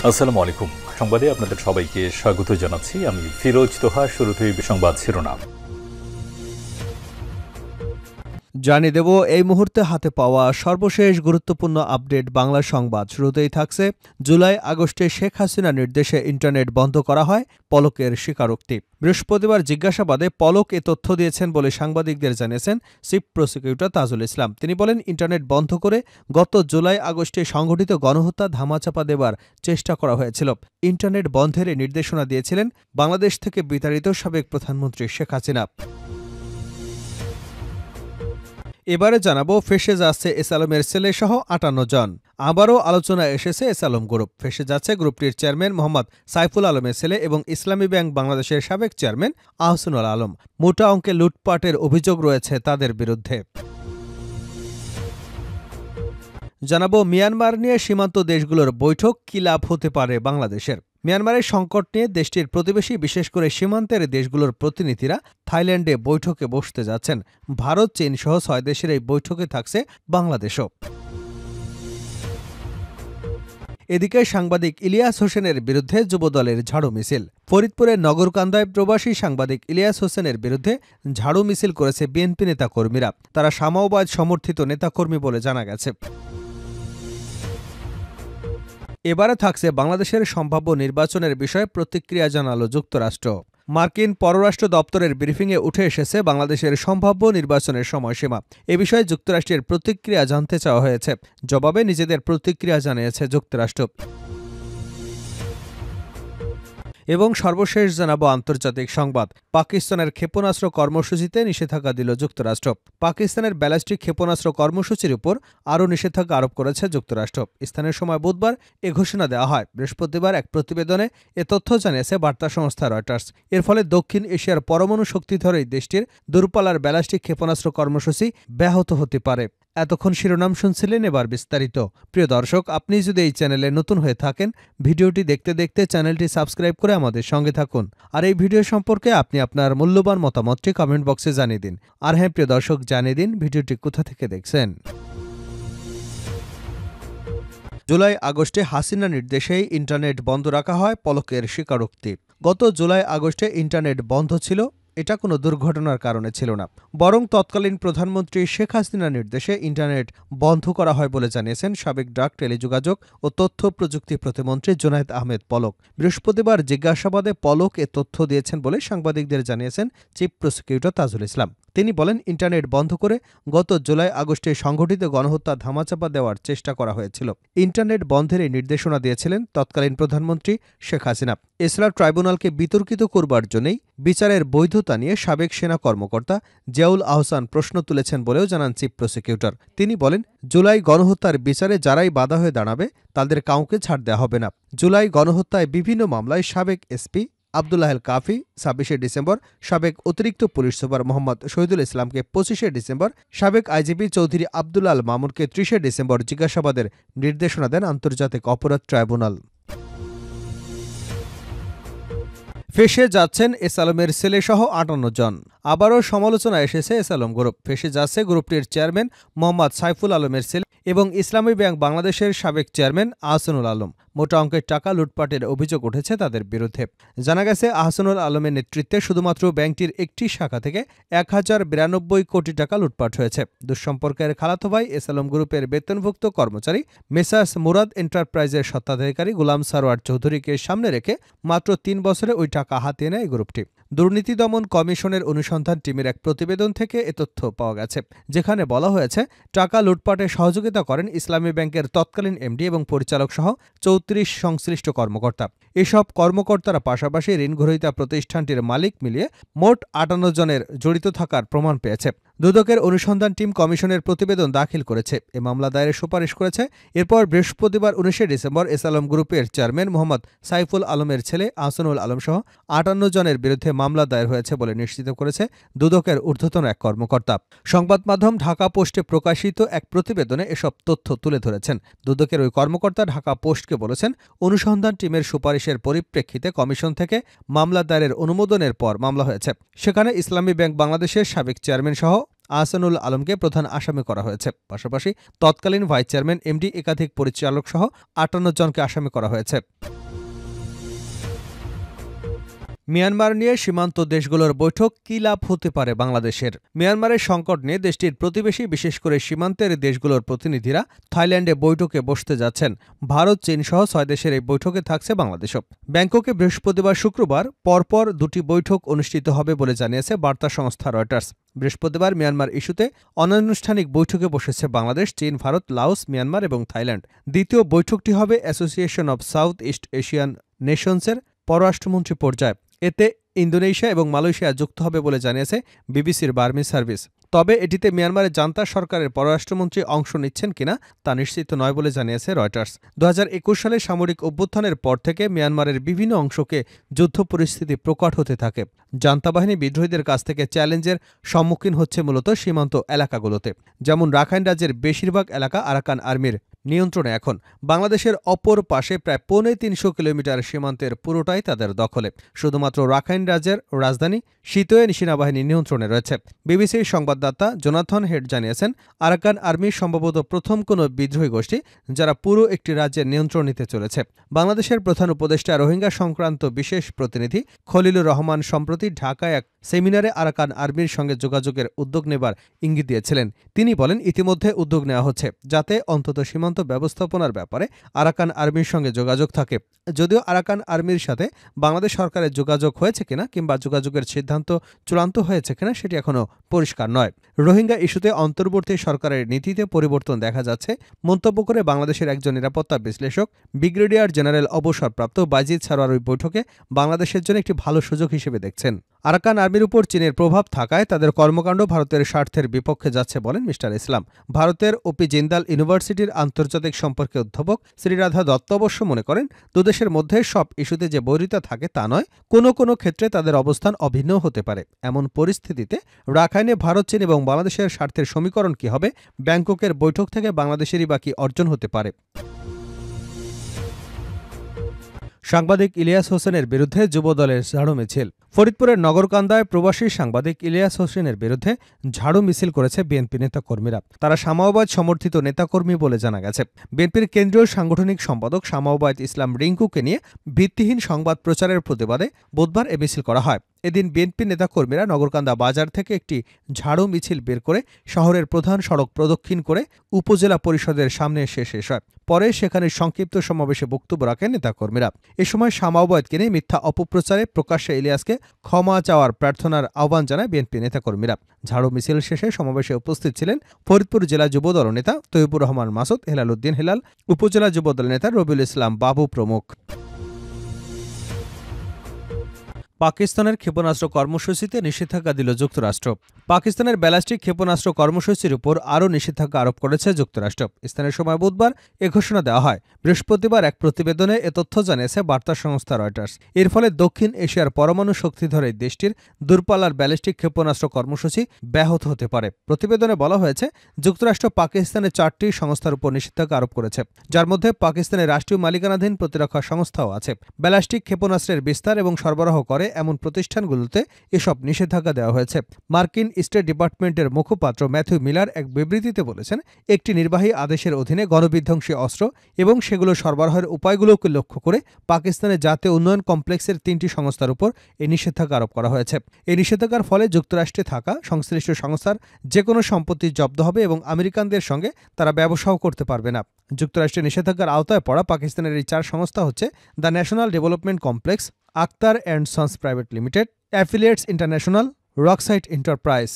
আসসালামু আলাইকুম। সংবাদে আপনাদের সবাইকে স্বাগত জানাচ্ছি। আমি ফিরোজ তোহা। শুরুতেই সংবাদ শিরোনাম জানিয়ে দেব এই মুহূর্তে হাতে পাওয়া সর্বশেষ গুরুত্বপূর্ণ আপডেট বাংলা সংবাদ। শুরুতেই থাকছে জুলাই আগস্টে শেখ হাসিনার নির্দেশে ইন্টারনেট বন্ধ করা হয়, পলকের স্বীকারোক্তি। বৃহস্পতিবার জিজ্ঞাসাবাদে পলক এ তথ্য দিয়েছেন বলে সাংবাদিকদের জানিয়েছেন চিফ প্রসিকিউটর তাজুল ইসলাম। তিনি বলেন, ইন্টারনেট বন্ধ করে গত জুলাই আগস্টে সংঘটিত গণহত্যা ধামাচাপা দেবার চেষ্টা করা হয়েছিল। ইন্টারনেট বন্ধের নির্দেশনা দিয়েছিলেন বাংলাদেশ থেকে বিতাড়িত সাবেক প্রধানমন্ত্রী শেখ হাসিনা। এবারে জানাবো ফেঁসে যাচ্ছে এস আলমের ছেলে সহ ৫৮ জন। আবারও আলোচনায় এসেছে এস আলম গ্রুপ। ফেঁসে যাচ্ছে গ্রুপটির চেয়ারম্যান মোহাম্মদ সাইফুল আলমের ছেলে এবং ইসলামী ব্যাংক বাংলাদেশের সাবেক চেয়ারম্যান আহসানুল আলম। মোটা অঙ্কে লুটপাটের অভিযোগ রয়েছে তাদের বিরুদ্ধে। জানাবো মিয়ানমার নিয়ে সীমান্ত দেশগুলোর বৈঠক, কি লাভ হতে পারে বাংলাদেশের। মিয়ানমারের সংকট নিয়ে দেশটির প্রতিবেশী, বিশেষ করে সীমান্তের দেশগুলোর প্রতিনিধিরা থাইল্যান্ডে বৈঠকে বসতে যাচ্ছেন। ভারত, চীন সহ ৬ দেশের এই বৈঠকে থাকছে বাংলাদেশও। এদিকে সাংবাদিক ইলিয়াস হোসেনের বিরুদ্ধে যুবদলের ঝাড়ু মিছিল। ফরিদপুরের নগরকান্দায় প্রবাসী সাংবাদিক ইলিয়াস হোসেনের বিরুদ্ধে ঝাড়ু মিছিল করেছে বিএনপি নেতাকর্মীরা। তারা সামাওবাদ সমর্থিত নেতাকর্মী বলে জানা গেছে। এবারে থাকছে বাংলাদেশের সম্ভাব্য নির্বাচনের বিষয়ে প্রতিক্রিয়া জানালো যুক্তরাষ্ট্র। মার্কিন পররাষ্ট্র দপ্তরের ব্রিফিংয়ে উঠে এসেছে বাংলাদেশের সম্ভাব্য নির্বাচনের সময়সীমা। এ বিষয়ে যুক্তরাষ্ট্রের প্রতিক্রিয়া জানতে চাওয়া হয়েছে। জবাবে নিজেদের প্রতিক্রিয়া জানিয়েছে যুক্তরাষ্ট্র। এবং সর্বশেষ জানাবো আন্তর্জাতিক সংবাদ। পাকিস্তানের ক্ষেপণাস্ত্র কর্মসূচিতে নিষেধাজ্ঞা দিল যুক্তরাষ্ট্র। পাকিস্তানের ব্যালিস্টিক ক্ষেপণাস্ত্র কর্মসূচির উপর আরও নিষেধাজ্ঞা আরোপ করেছে যুক্তরাষ্ট্র। স্থানীয় সময় বুধবার এ ঘোষণা দেওয়া হয়। বৃহস্পতিবার এক প্রতিবেদনে এ তথ্য জানিয়েছে বার্তা সংস্থা রয়টার্স। এর ফলে দক্ষিণ এশিয়ার পরমাণু শক্তিধর এই দেশটির দূরপাল্লার ব্যালিস্টিক ক্ষেপণাস্ত্র কর্মসূচি ব্যাহত হতে পারে। এতক্ষণ শিরোনাম শুনছিলেন, এবার বিস্তারিত। প্রিয় দর্শক, আপনি যদি এই চ্যানেলে নতুন হয়ে থাকেন, ভিডিওটি দেখতে দেখতে চ্যানেলটি সাবস্ক্রাইব করে আমাদের সঙ্গে থাকুন। আর এই ভিডিও সম্পর্কে আপনি আপনার মূল্যবান মতামতটি কমেন্ট বক্সে জানিয়ে দিন। আর হ্যাঁ প্রিয় দর্শক, জানিয়ে দিন ভিডিওটি কোথা থেকে দেখছেন। জুলাই আগস্টে হাসিনা নির্দেশেই ইন্টারনেট বন্ধ রাখা হয়, পলকের স্বীকারোক্তি। গত জুলাই আগস্টে ইন্টারনেট বন্ধ ছিল। এটা কোনো দুর্ঘটনার কারণে ছিল না, বরং তৎকালীন প্রধানমন্ত্রী শেখ হাসিনার নির্দেশে ইন্টারনেট বন্ধ করা হয় বলে জানিয়েছেন সাবেক ডাক, টেলিযোগাযোগ ও তথ্য প্রযুক্তি প্রতিমন্ত্রী জুনায়েদ আহমেদ পলক। বৃহস্পতিবার জিজ্ঞাসাবাদে পলক এ তথ্য দিয়েছেন বলে সাংবাদিকদের জানিয়েছেন চিফ প্রসিকিউটর তাজুল ইসলাম। তিনি বলেন, ইন্টারনেট বন্ধ করে গত জুলাই আগস্টে সংঘটিত গণহত্যা ধামাচাপা দেওয়ার চেষ্টা করা হয়েছিল। ইন্টারনেট বন্ধের এই নির্দেশনা দিয়েছিলেন তৎকালীন প্রধানমন্ত্রী শেখ হাসিনা। এছাড়া ট্রাইব্যুনালকে বিতর্কিত করবার জন্যই বিচারের বৈধতা নিয়ে সাবেক সেনা কর্মকর্তা জিয়াউল আহসান প্রশ্ন তুলেছেন বলেও জানান চিফ প্রসিকিউটর। তিনি বলেন, জুলাই গণহত্যার বিচারে যারাই বাধা হয়ে দাঁড়াবে তাদের কাউকে ছাড় দেওয়া হবে না। জুলাই গণহত্যায় বিভিন্ন মামলায় সাবেক এসপি আব্দুল্লাহ আল কাফি ২৬শে ডিসেম্বর, সাবেক অতিরিক্ত পুলিশ সুপার মোহাম্মদ শহীদুল ইসলামকে ২৫শে ডিসেম্বর, সাবেক আইজিপি চৌধুরী আব্দুল আল মামুনকে ৩০শে ডিসেম্বর জিজ্ঞাসাবাদের নির্দেশনা দেন আন্তর্জাতিক অপরাধ ট্রাইব্যুনাল। ফেঁসে যাচ্ছেন এস আলমের ছেলে সহ ৫৮ জন। আবারও সমালোচনা এসেছে এস আলম গ্রুপ। ফেঁসে যাচ্ছে গ্রুপটির চেয়ারম্যান মোহাম্মদ সাইফুল আলমের ছেলে এবং ইসলামী ব্যাংক বাংলাদেশের সাবেক চেয়ারম্যান আহসানুল আলম। মোটা অঙ্কের টাকা লুটপাটের অভিযোগ উঠেছে তাদের বিরুদ্ধে। জানা গেছে, আহসানুল আলমের নেতৃত্বে শুধুমাত্র ব্যাংকটির একটি শাখা থেকে ১,০৯২ কোটি টাকা লুটপাট হয়েছে। দুঃসম্পর্কের খালাতো ভাই এস আলম গ্রুপের বেতনভুক্ত কর্মচারী মেসার্স মুরাদ এন্টারপ্রাইজের স্বত্বাধিকারী গোলাম সারোয়ার চৌধুরীকে সামনে রেখে মাত্র ৩ বছরে ওই টাকা হাতিয়ে নেয় গ্রুপটি। দুর্নীতি দমন কমিশনের অনুসন্ধান টিমের এক প্রতিবেদন থেকে এ তথ্য পাওয়া গেছে, যেখানে বলা হয়েছে টাকা লুটপাটে সহযোগিতা করেন ইসলামী ব্যাংকের তৎকালীন এমডি এবং পরিচালক সহ ৩৪ সংশ্লিষ্ট কর্মকর্তা। এসব কর্মকর্তারা পাশাপাশি ঋণগ্রহীতা প্রতিষ্ঠানটির মালিক মিলিয়ে মোট ৫৮ জনের জড়িত থাকার প্রমাণ পেয়েছে। দুদকের অনুসন্ধান টিম কমিশনের প্রতিবেদন দাখিল করেছে। এ মামলা দায়েরের সুপারিশ করেছে। এরপর বৃহস্পতিবার ১৯শে ডিসেম্বর এস আলম গ্রুপের চেয়ারম্যান মোহাম্মদ সাইফুল আলমের ছেলে আহসানুল আলম সহ ৫৮ জনের বিরুদ্ধে মামলা দায়ের হয়েছে বলে নিশ্চিত করেছে দুদকের ঊর্ধ্বতন এক কর্মকর্তা। সংবাদ মাধ্যম ঢাকা পোস্টে প্রকাশিত এক প্রতিবেদনে এসব তথ্য তুলে ধরেছেন। দুদকের ওই কর্মকর্তা ঢাকা পোস্টকে বলেছেন, অনুসন্ধান টিমের সুপারিশের পরিপ্রেক্ষিতে কমিশন থেকে মামলা দায়েরের অনুমোদনের পর মামলা হয়েছে। সেখানে ইসলামী ব্যাংক বাংলাদেশের সাবেক চেয়ারম্যান সহ আহসানুল আলমকে প্রধান আসামি করা হয়েছে। পাশাপাশি তৎকালীন ভাইস চেয়ারম্যান এমডি একাধিক পরিচালক সহ ৫৮ জনকে আসামি করা হয়েছে। মিয়ানমার নিয়ে সীমান্ত দেশগুলোর বৈঠক কী লাভ হতে পারে বাংলাদেশের? মিয়ানমারের সংকট নিয়ে দেশটির প্রতিবেশী বিশেষ করে সীমান্তের দেশগুলোর প্রতিনিধিরা থাইল্যান্ডে বৈঠকে বসতে যাচ্ছেন। ভারত, চীন সহ ৬ দেশের এই বৈঠকে থাকছে বাংলাদেশও। ব্যাংককে বৃহস্পতিবার, শুক্রবার পরপর ২টি বৈঠক অনুষ্ঠিত হবে বলে জানিয়েছে বার্তা সংস্থা রয়টার্স। বৃহস্পতিবার মিয়ানমার ইস্যুতে অনানুষ্ঠানিক বৈঠকে বসেছে বাংলাদেশ, চীন, ভারত, লাওস, মিয়ানমার এবং থাইল্যান্ড। দ্বিতীয় বৈঠকটি হবে Association of South East Asian নেশনসের পররাষ্ট্রমন্ত্রী পর্যায়ে। এতে ইন্দোনেশিয়া এবং মালয়েশিয়া যুক্ত হবে বলে জানিয়েছে বিবিসির বার্মিজ সার্ভিস। তবে এটিতে মিয়ানমারের জান্তা সরকারের পররাষ্ট্রমন্ত্রী অংশ নিচ্ছেন কিনা তা নিশ্চিত নয় বলে জানিয়েছে রয়টার্স। ২০২১ সালে সামরিক অভ্যুত্থানের পর থেকে মিয়ানমারের বিভিন্ন অংশকে যুদ্ধ পরিস্থিতি প্রকট হতে থাকে। জান্তা বাহিনী বিদ্রোহীদের কাছ থেকে চ্যালেঞ্জের সম্মুখীন হচ্ছে মূলত সীমান্ত এলাকাগুলোতে। যেমন রাখাইন রাজ্যের বেশিরভাগ এলাকা আরাকান আর্মির নিয়ন্ত্রণে এখন। বাংলাদেশের অপর পাশে প্রায় ৩৫০ কিলোমিটার সীমান্তের পুরোটাই তাদের দখলে। শুধুমাত্র রাখাইন রাজ্যের রাজধানী সিতোয়ে সেনাবাহিনীর নিয়ন্ত্রণে রয়েছে। বিবিসির সংবাদদাতা জোনাথন হেড জানিয়েছেন, আরাকান আর্মি সম্ভবত প্রথম কোনো বিদ্রোহী গোষ্ঠী যারা পুরো একটি রাজ্যের নিয়ন্ত্রণ নিতে চলেছে। বাংলাদেশের প্রধান উপদেষ্টা রোহিঙ্গা সংক্রান্ত বিশেষ প্রতিনিধি খলিলুর রহমান সম্প্রতি ঢাকায় এক সেমিনারে আরাকান আর্মির সঙ্গে যোগাযোগের উদ্যোগ নেবার ইঙ্গিত দিয়েছিলেন। তিনি বলেন, ইতিমধ্যে উদ্যোগ নেওয়া হচ্ছে যাতে অন্তত সীমান্ত ব্যবস্থাপনার ব্যাপারে আরাকান আর্মির সঙ্গে যোগাযোগ থাকে। যদিও আরাকান আর্মির সাথে বাংলাদেশ সরকারের যোগাযোগ হয়েছে কিনা কিংবা যোগাযোগের সিদ্ধান্ত চূড়ান্ত হয়েছে কিনা সেটি এখনও পরিষ্কার নয়। রোহিঙ্গা ইস্যুতে অন্তর্বর্তী সরকারের নীতিতে পরিবর্তন দেখা যাচ্ছে মন্তব্য করে বাংলাদেশের একজন নিরাপত্তা বিশ্লেষক ব্রিগেডিয়ার জেনারেল অবসরপ্রাপ্ত বাইজিদ সারোয়ার ওই বৈঠকে বাংলাদেশের জন্য একটি ভালো সুযোগ হিসেবে দেখছেন। আরাকান আর্মির উপর চীনের প্রভাব থাকায় তাদের কর্মকাণ্ড ভারতের স্বার্থের বিপক্ষে যাচ্ছে বলেন মিস্টার ইসলাম। ভারতের ওপি জিন্দাল ইউনিভার্সিটির আন্তর্জাতিক সম্পর্কে অধ্যাপক শ্রীরাধা দত্ত অবশ্য মনে করেন, দুদেশের মধ্যে সব ইস্যুতে যে বৈরিতা থাকে তা নয়, কোনো কোনো ক্ষেত্রে তাদের অবস্থান অভিন্ন হতে পারে। এমন পরিস্থিতিতে রাখাইনে ভারত, চীন এবং বাংলাদেশের স্বার্থের সমীকরণ কী হবে? ব্যাংককের বৈঠক থেকে বাংলাদেশেরই বা কী অর্জন হতে পারে? সাংবাদিক ইলিয়াস হোসেনের বিরুদ্ধে যুবদলের ঝাড়ু মিছিল। ফরিদপুরের নগরকান্দায় প্রবাসী সাংবাদিক ইলিয়াস হোসেনের বিরুদ্ধে ঝাড়ু মিছিল করেছে বিএনপি নেতাকর্মীরা। তারা শামাওবাদ সমর্থিত নেতাকর্মী বলে জানা গেছে। বিএনপির কেন্দ্রীয় সাংগঠনিক সম্পাদক শামাওবাদ ইসলাম রিঙ্কুকে নিয়ে ভিত্তিহীন সংবাদ প্রচারের প্রতিবাদে বুধবার এ মিছিল করা হয়। এদিন বিএনপি নেতাকর্মীরা নগরকান্দা বাজার থেকে একটি ঝাড়ু মিছিল বের করে শহরের প্রধান সড়ক প্রদক্ষিণ করে উপজেলা পরিষদের সামনে এসে শেষ হয়। পরে সেখানে সংক্ষিপ্ত সমাবেশে বক্তব্য রাখেন নেতাকর্মীরা। এ সময় শামাওবাদকে নিয়ে মিথ্যা অপপ্রচারে প্রকাশ্যে ইলিয়াসকে ক্ষমা চাওয়ার প্রার্থনার আহ্বান জানায় বিএনপি নেতাকর্মীরা। ঝাড়ু মিছিল শেষে সমাবেশে উপস্থিত ছিলেন ফরিদপুর জেলা যুবদল নেতা তৈয়বুর রহমান মাসুদ, হেলাল উদ্দিন হেলাল, উপজেলা যুবদল নেতা রবিউল ইসলাম বাবু প্রমুখ। পাকিস্তানের ক্ষেপণাস্ত্র কর্মসূচিতে নিষেধাজ্ঞা দিল যুক্তরাষ্ট্র। পাকিস্তানের ব্যালিস্টিক ক্ষেপণাস্ত্র কর্মসূচির উপর আরও নিষেধাজ্ঞা আরোপ করেছে যুক্তরাষ্ট্র। স্থানীয় সময় বুধবার এ ঘোষণা দেওয়া হয়। বৃহস্পতিবার এক প্রতিবেদনে এ তথ্য জানিয়েছে বার্তা সংস্থা রয়টার্স। এর ফলে দক্ষিণ এশিয়ার পরমাণু শক্তিধর এই দেশটির দূরপাল্লার ব্যালিস্টিক ক্ষেপণাস্ত্র কর্মসূচি ব্যাহত হতে পারে। প্রতিবেদনে বলা হয়েছে, যুক্তরাষ্ট্র পাকিস্তানের 4টি সংস্থার উপর নিষেধাজ্ঞা আরোপ করেছে, যার মধ্যে পাকিস্তানের রাষ্ট্রীয় মালিকানাধীন প্রতিরক্ষা সংস্থাও আছে। ব্যালিস্টিক ক্ষেপণাস্ত্রের বিস্তার এবং সরবরাহ করে এমন প্রতিষ্ঠানগুলোতে এসব নিষেধাজ্ঞা দেওয়া হয়েছে। মার্কিন স্টেট ডিপার্টমেন্টের মুখপাত্র ম্যাথিউ মিলার এক বিবৃতিতে বলেছেন, একটি নির্বাহী আদেশের অধীনে গণবিধ্বংসী অস্ত্র এবং সেগুলো সরবরাহের উপায়গুলোকে লক্ষ্য করে পাকিস্তানের জাতীয় উন্নয়ন কমপ্লেক্সের 3টি সংস্থার উপর এই নিষেধাজ্ঞা আরোপ করা হয়েছে। এই নিষেধাজ্ঞার ফলে যুক্তরাষ্ট্রে থাকা সংশ্লিষ্ট সংস্থার যে কোনো সম্পত্তি জব্দ হবে এবং আমেরিকানদের সঙ্গে তারা ব্যবসাও করতে পারবে না। যুক্তরাষ্ট্রের নিষেধাজ্ঞার আওতায় পড়া পাকিস্তানের এই 4 সংস্থা হচ্ছে the National Development Complex, Akhtar and Sons Private Limited, Affiliates International, Rocksite enterprise.